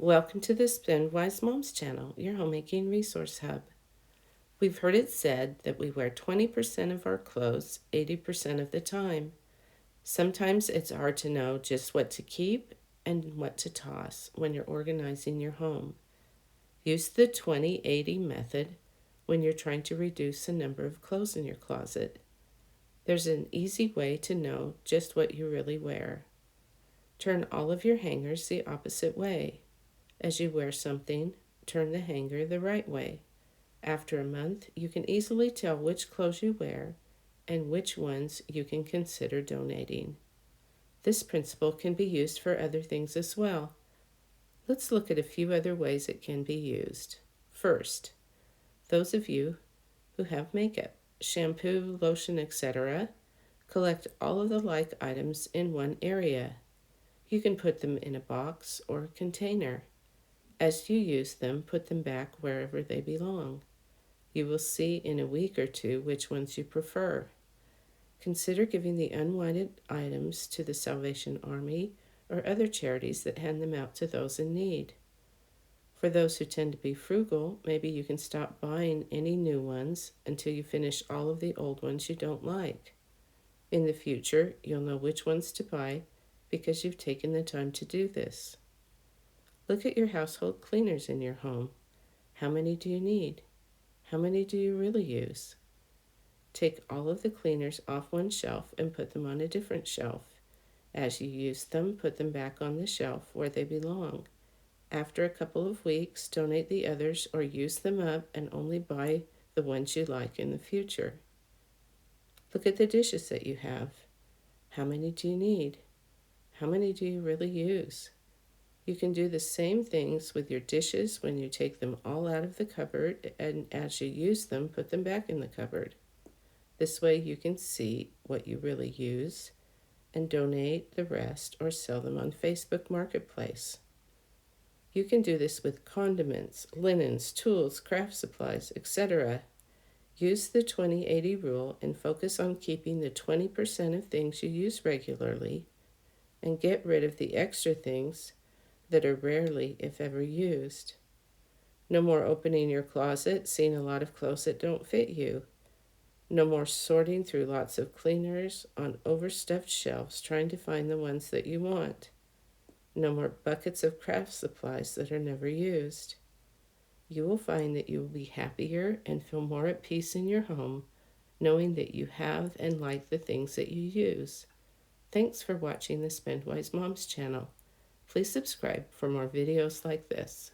Welcome to the Spend Wise Moms channel, your homemaking resource hub. We've heard it said that we wear 20% of our clothes 80% of the time. Sometimes it's hard to know just what to keep and what to toss when you're organizing your home. Use the 20-80 method when you're trying to reduce the number of clothes in your closet. There's an easy way to know just what you really wear. Turn all of your hangers the opposite way. As you wear something, turn the hanger the right way. After a month, you can easily tell which clothes you wear and which ones you can consider donating. This principle can be used for other things as well. Let's look at a few other ways it can be used. First, those of you who have makeup, shampoo, lotion, etc., collect all of the like items in one area. You can put them in a box or container. As you use them, put them back wherever they belong. You will see in a week or two which ones you prefer. Consider giving the unwanted items to the Salvation Army or other charities that hand them out to those in need. For those who tend to be frugal, maybe you can stop buying any new ones until you finish all of the old ones you don't like. In the future, you'll know which ones to buy because you've taken the time to do this. Look at your household cleaners in your home. How many do you need? How many do you really use? Take all of the cleaners off one shelf and put them on a different shelf. As you use them, put them back on the shelf where they belong. After a couple of weeks, donate the others or use them up and only buy the ones you like in the future. Look at the dishes that you have. How many do you need? How many do you really use? You can do the same things with your dishes when you take them all out of the cupboard, and as you use them, put them back in the cupboard. This way you can see what you really use and donate the rest or sell them on Facebook Marketplace. You can do this with condiments, linens, tools, craft supplies, etc. Use the 20-80 rule and focus on keeping the 20% of things you use regularly and get rid of the extra things that are rarely, if ever, used. No more opening your closet, seeing a lot of clothes that don't fit you. No more sorting through lots of cleaners on overstuffed shelves trying to find the ones that you want. No more buckets of craft supplies that are never used. You will find that you will be happier and feel more at peace in your home, knowing that you have and like the things that you use. Thanks for watching the Spend Wise Moms channel. Please subscribe for more videos like this.